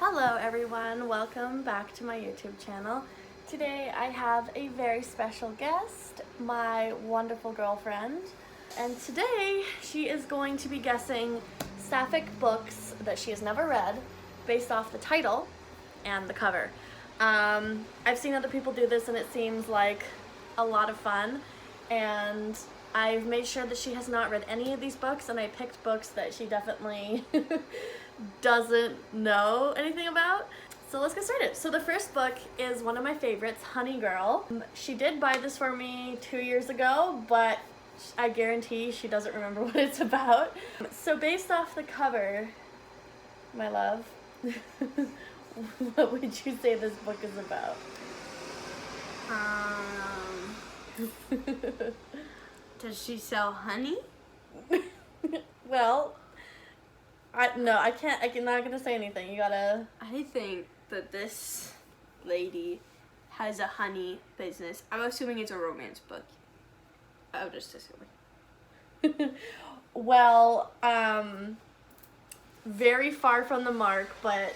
Hello everyone, welcome back to my YouTube channel. Today I have a very special guest, my wonderful girlfriend, and today she is going to be guessing Sapphic books that she has never read based off the title and the cover. I've seen other people do this and it seems like a lot of fun, and I've made sure that she has not read any of these books, and I picked books that she definitely doesn't know anything about. So let's get started. So the first book is one of my favorites, Honey Girl. She did buy this for me 2 years ago, but I guarantee she doesn't remember what it's about. So based off the cover, my love, what would you say this book is about? Does she sell honey? Well, I'm not gonna say anything. You gotta. I think that this lady has a honey business. I'm assuming it's a romance book. I'm just assuming. Well, very far from the mark, but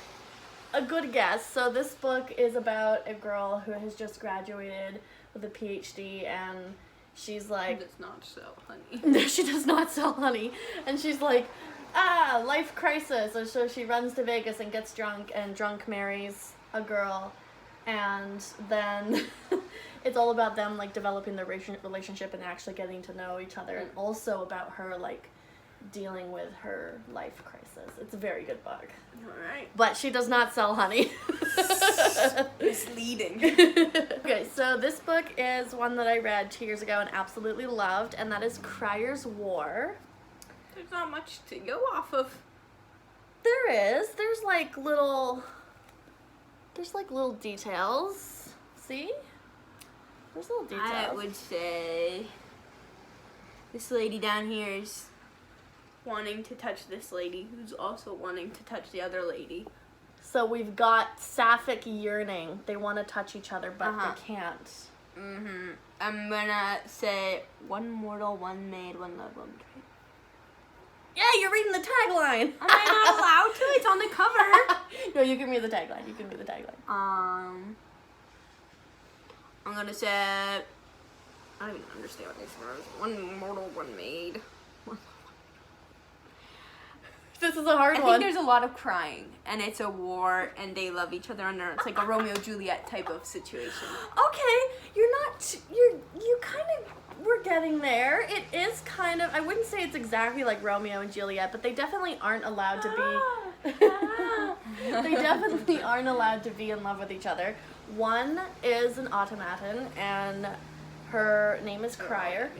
a good guess. So this book is about a girl who has just graduated with a PhD, and she's like, Does not sell honey. no, she does not sell honey, and she's like, life crisis. And so she runs to Vegas and gets drunk, and drunk marries a girl, and then it's all about them like developing their relationship and actually getting to know each other, and also about her like dealing with her life crisis. It's a very good book. Alright. But she does not sell honey. Misleading. Okay, so this book is one that I read 2 years ago and absolutely loved, and that is Criers War. There's not much to go off of. There is. There's like little details. See? There's little details. I would say this lady down here is wanting to touch this lady, who's also wanting to touch the other lady. So we've got Sapphic yearning. They want to touch each other, but they can't. I'm gonna say one mortal, one maid, one love, one betrayed. Yeah, you're reading the tagline. Am I not allowed to? It's on the cover. No, you can read the tagline. You can read the tagline. I'm gonna say, I don't even understand what these words. One mortal, one maid. This is a hard I one. think there's a lot of crying, and it's a war, and they love each other, and it's like a Romeo-Juliet type of situation. Okay, you kind of were getting there. It is kind of, I wouldn't say it's exactly like Romeo and Juliet, but they definitely aren't allowed to be, they definitely aren't allowed to be in love with each other. One is an automaton, and her name is Crier.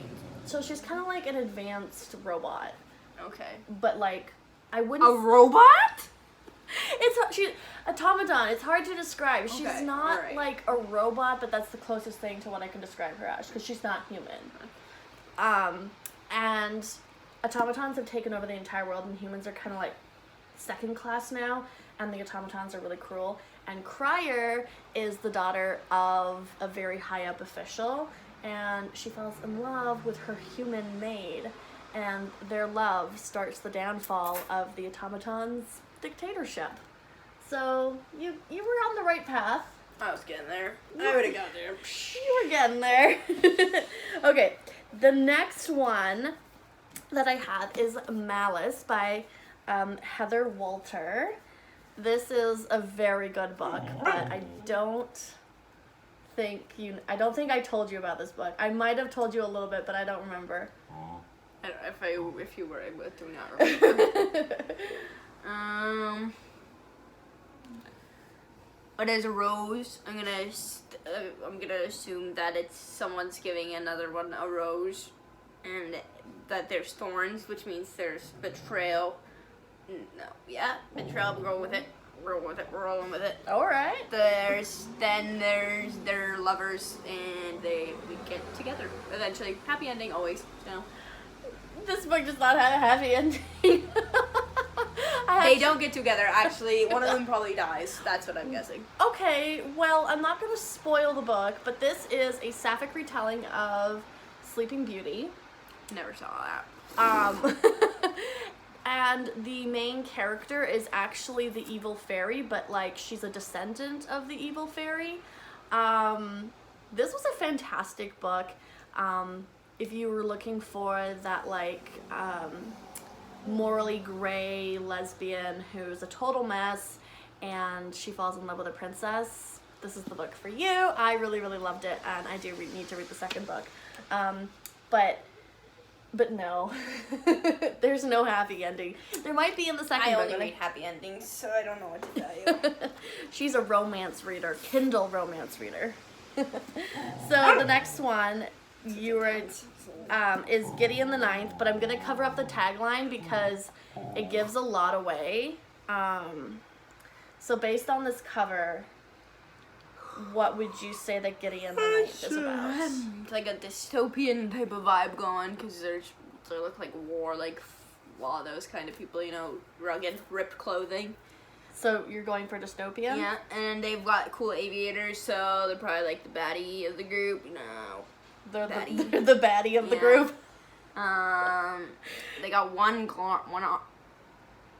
So she's kind of like an advanced robot. Okay. But like, I wouldn't. A robot? She's automaton. It's hard to describe. She's Okay, not alright. like a robot, but that's the closest thing to what I can describe her as, because she's not human. And automatons have taken over the entire world, and humans are kind of like second class now, and the automatons are really cruel. And Crier is the daughter of a very high up official, and she falls in love with her human maid, and their love starts the downfall of the automaton's dictatorship. So you were on the right path. I was getting there. I would have got there. You were getting there. Okay, the next one that I have is Malice by Heather Walter. This is a very good book, but I don't think I told you about this book. I might have told you a little bit, but I don't remember. If you were, I do not remember. But as a rose, I'm gonna assume that it's someone's giving another one a rose, and that there's thorns, which means there's betrayal. No, yeah, betrayal. Roll with it. We're rolling with it. All right. There's their lovers, and we get together eventually. Happy ending always. You know. This book does not have a happy ending. They don't get together, actually. One of them probably dies. That's what I'm guessing. Okay, well, I'm not going to spoil the book, but this is a Sapphic retelling of Sleeping Beauty. Never saw that. And And the main character is actually the evil fairy, but like she's a descendant of the evil fairy. This was a fantastic book. If you were looking for that like morally gray lesbian who's a total mess and she falls in love with a princess, this is the book for you. I really, really loved it, and I do need to read the second book. But no, there's no happy ending. There might be in the second book. I only read happy endings, so I don't know what to tell you. She's a romance reader, Kindle romance reader. So the next one is Gideon the Ninth, but I'm gonna cover up the tagline because it gives a lot away. So based on this cover, what would you say that Gideon the Ninth is about? It's like a dystopian type of vibe going, because they look like war, like all those kind of people, you know, rugged, ripped clothing. So you're going for dystopian? Yeah, and they've got cool aviators, so they're probably like the baddie of the group, you know. They're the baddie of the group. They got one arm.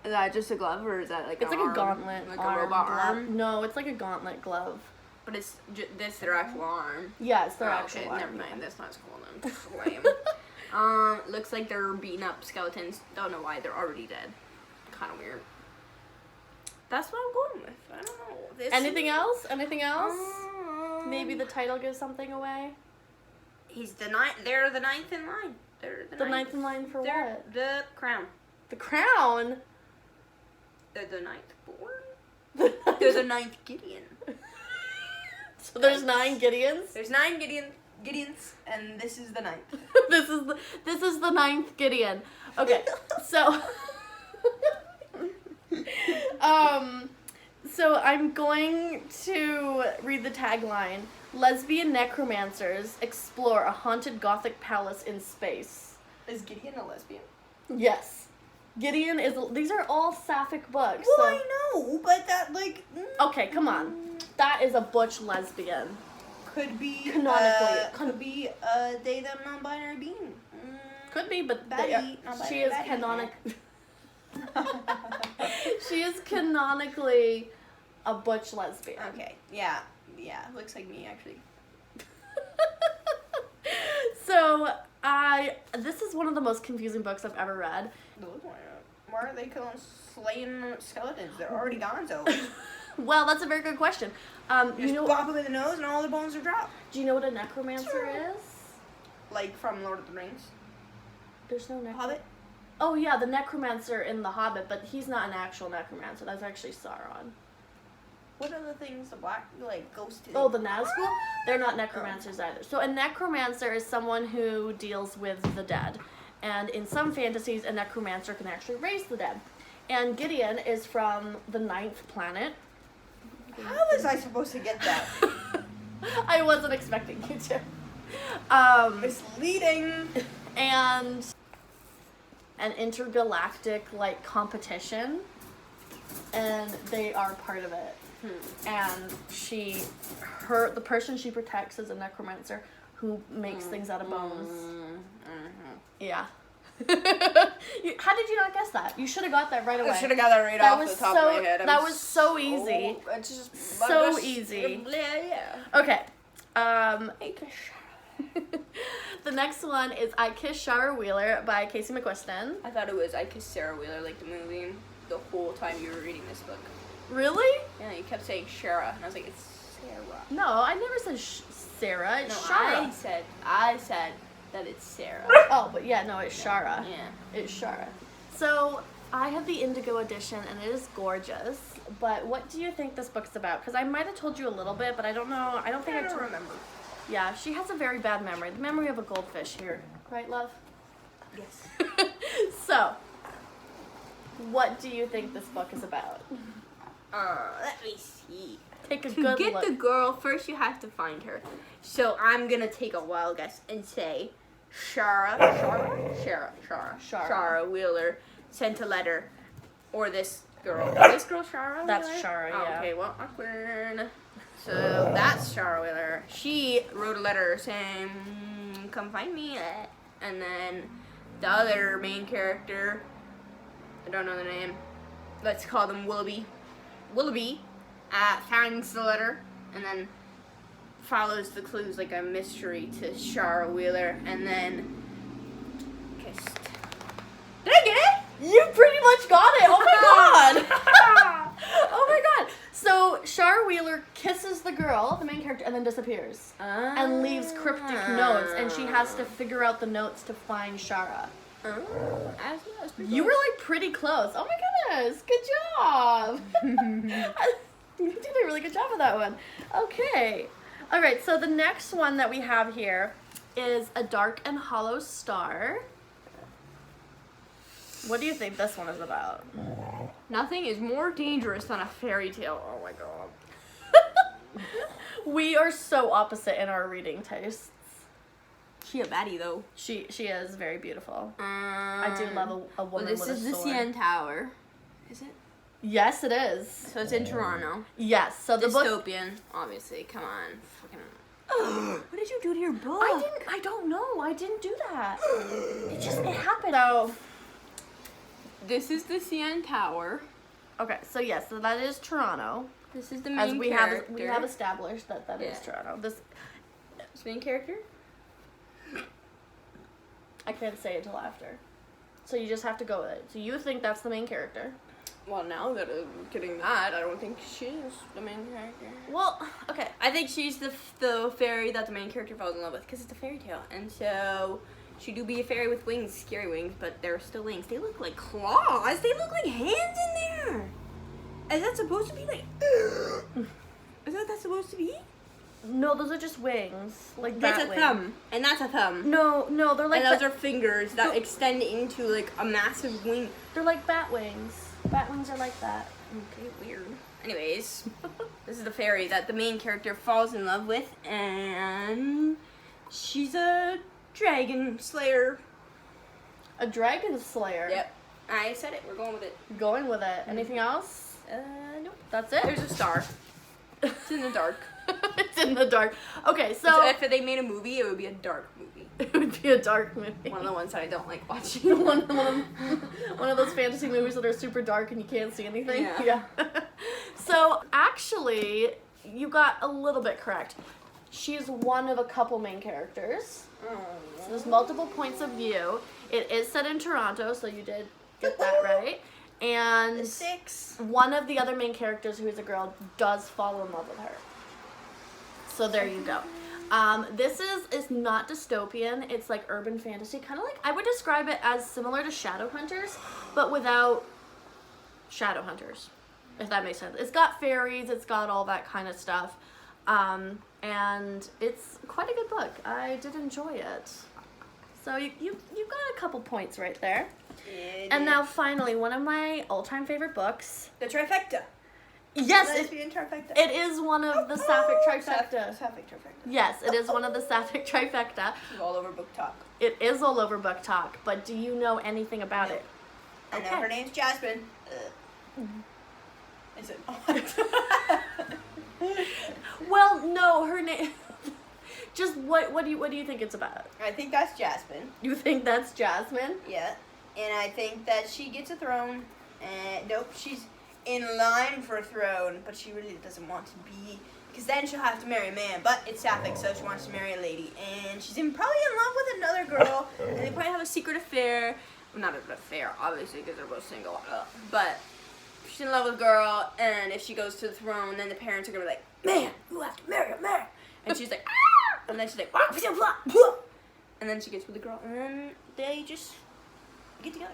Is that just a glove, or is that like it's an like arm? A gauntlet, like a robot arm? No, it's like a gauntlet glove. But it's this their actual arm. Yeah, it's their actual okay, arm. Never mind, that's not as cool then. Lame. Looks like they're beating up skeletons. Don't know why, they're already dead. Kind of weird. That's what I'm going with. I don't know. Anything else? Anything else? Maybe the title gives something away. He's the ninth. They're the ninth in line. They're the ninth in line for what? The crown. The crown. They're the ninth born. They're the ninth Gideon. So there's 9 Gideons. There's 9 Gideons, and this is the ninth. this is the 9th Gideon. Okay, so so I'm going to read the tagline. Lesbian necromancers explore a haunted gothic palace in space. Is Gideon a lesbian? Yes. Gideon is. These are all Sapphic books. Well, so. I know, but that like. Okay, come on. That is a butch lesbian. Could be canonically. Could be a they them non-binary being. Could be, but she is she is canonically a butch lesbian. Okay. Yeah. Looks like me actually. So this is one of the most confusing books I've ever read. Why are they slaying skeletons? They're already gone, so. Well, that's a very good question. You know, bop them in the nose and all the bones are dropped. Do you know what a necromancer is? Like from Lord of the Rings. There's no necromancer. Hobbit? Oh yeah, the necromancer in The Hobbit, but he's not an actual necromancer. That's actually Sauron. What are the things the black, like, ghost? Oh, the Nazgul? They're not necromancers either. So a necromancer is someone who deals with the dead. And in some fantasies, a necromancer can actually raise the dead. And Gideon is from the 9th planet. How was I supposed to get that? I wasn't expecting you to. Misleading. And an intergalactic, like, competition. And they are part of it. And the person she protects is a necromancer who makes things out of bones. Yeah. How did you not guess that? You should have got that right away. I should have got that right off the top of my head. That was so easy. So easy. Yeah. Okay. Hey, The next one is I Kiss Chara Wheeler by Casey McQuiston. I thought it was I Kiss Sarah Wheeler, like the movie, the whole time you were reading this book. Really? Yeah, you kept saying Shara, and I was like, it's Sarah. No, I never said Sarah. It's Chara. I said that it's Sarah. Oh, but yeah, no, it's Chara. Yeah. It's Chara. So I have the Indigo edition, and it is gorgeous. But what do you think this book's about? Because I might have told you a little bit, but I don't know. I don't think I remember. Yeah, she has a very bad memory. The memory of a goldfish here. Right, love? Yes. So, what do you think this book is about? Let me see. Take a To good get look. the girl, first you have to find her. So I'm gonna take a wild guess and say Chara Wheeler sent a letter, or this girl. Is this girl Chara Wheeler? That's Chara, yeah. Oh, okay, well, awkward. So that's Chara Wheeler. She wrote a letter saying, "Come find me," and then the other main character I don't know the name. Let's call them Willoughby. Willoughby finds the letter and then follows the clues like a mystery to Chara Wheeler and then kissed. Did I get it? You pretty much got it. Oh my god. Oh my god. So Chara Wheeler kisses the girl, the main character, and then disappears. And leaves cryptic notes, and she has to figure out the notes to find Chara. You were like pretty close. Oh my goodness. Good job. You did a really good job with that one. Okay. All right, so the next one that we have here is A Dark and Hollow Star. What do you think this one is about? Nothing is more dangerous than a fairy tale. Oh my god. We are so opposite in our reading tastes. She a baddie though. She is very beautiful. I do love a woman with a sword. This is the CN Tower. Is it? Yes, it is. So it's in Toronto. Yes. So the book. Dystopian, obviously. Come on. Fucking. What did you do to your book? I don't know. I didn't do that. It happened. So. This is the CN Tower. Okay, so yes, so that is Toronto. This is the main character. As we have established that is Toronto. This main character? I can't say it until after. So you just have to go with it. So you think that's the main character? Well, now that I'm getting that, I don't think she is the main character. Well, okay. I think she's the fairy that the main character falls in love with because it's a fairy tale. And so she do be a fairy with wings, scary wings, but they're still wings. They look like claws. They look like hands in there. Is that supposed to be like... Is that what that's supposed to be? No, those are just wings. Like that's bat a wings. thumb. And that's a thumb. No, they're like... And those are fingers that extend into like a massive wing. They're like bat wings. Bat wings are like that. Okay, weird. Anyways, this is the fairy that the main character falls in love with, and she's a dragon slayer. A dragon slayer? Yep. I said it. We're going with it. Going with it. Anything else? Nope. That's it? There's a star. It's in the dark. It's in the dark. Okay, so... If they made a movie, it would be a dark movie. It would be a dark movie. One of the ones that I don't like watching. one of those fantasy movies that are super dark and you can't see anything. Yeah. So, actually, you got a little bit correct. She's one of a couple main characters. So there's multiple points of view. It is set in Toronto, so you did get that right. And 6. One of the other main characters, who is a girl, does fall in love with her. So there you go. This is not dystopian. It's like urban fantasy, kind of like, I would describe it as similar to Shadowhunters, but without Shadowhunters, if that makes sense. It's got fairies, it's got all that kind of stuff, and it's quite a good book. I did enjoy it. So you got a couple points right there. And now finally, one of my all-time favorite books. The Trifecta. Yes, Lesbian Trifecta. It is one of the Sapphic Trifecta. Sapphic Trifecta. Yes, it is one of the Sapphic Trifecta. It's all over Book Talk. It is all over Book Talk, but do you know anything about it? I know her name's Jasmine. Is it? Well, no, her name. Just what do you think it's about? I think that's Jasmine. You think that's Jasmine? Yeah, and I think that she gets a throne. And nope, she's in line for a throne, but she really doesn't want to be, because then she'll have to marry a man. But it's Sapphic, so she wants to marry a lady, and she's probably in love with another girl, and they probably have a secret affair. Well, not an affair, obviously, because they're both single. But she's in love with a girl, and if she goes to the throne, then the parents are gonna be like, "Man, you have to marry a man," and she's like, "Ah!" And then she's like, "Blah, blah, blah, blah." And then she gets with the girl, and then they just get together.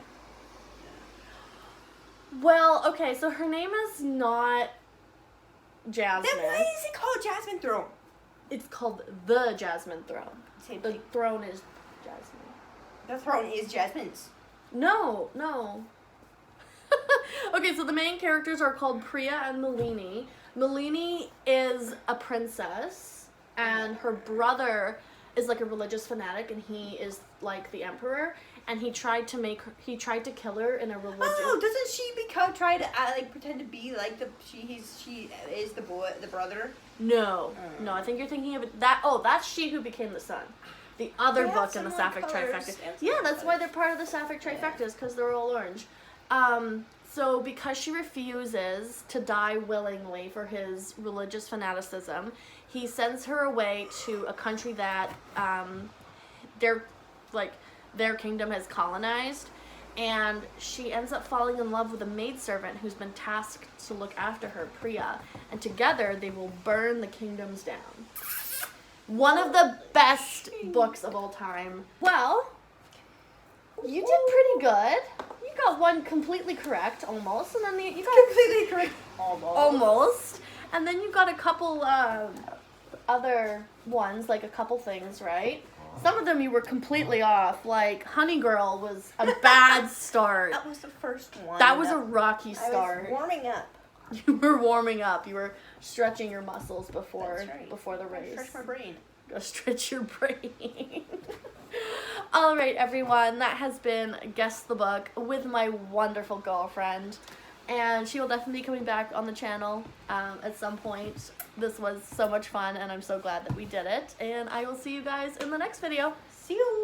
Well, okay, so her name is not Jasmine. Then why is it called Jasmine Throne? It's called the Jasmine Throne. Same The thing. throne is Jasmine. The throne is Jasmine's. No. Okay, so the main characters are called Priya and Malini. Malini is a princess, and her brother is like a religious fanatic, and he is like the emperor. And he tried to kill her in a religion. Oh, doesn't she try to pretend to be like she is the brother? No, I think you're thinking of it. That's She Who Became the Sun. The other book in the Sapphic Trifecta. Yeah, that's why they're part of the Sapphic Trifectas, because they're all orange. So because she refuses to die willingly for his religious fanaticism, he sends her away to a country that their kingdom has colonized, and she ends up falling in love with a maidservant who's been tasked to look after her, Priya, and together they will burn the kingdoms down. One of the best books of all time. Well, you did pretty good. You got one completely correct, almost, and then you got Completely correct. almost, and then you got a couple other ones, like a couple things, right? Some of them you were completely off, like Honey Girl was a bad start. That was the first one. That was a rocky I start. was warming up. You were warming up. You were stretching your muscles before That's right. before the race. Stretch my brain. Go stretch your brain. All right, everyone. That has been Guess the Book with my wonderful girlfriend. And she will definitely be coming back on the channel at some point. This was so much fun, and I'm so glad that we did it. And I will see you guys in the next video. See you.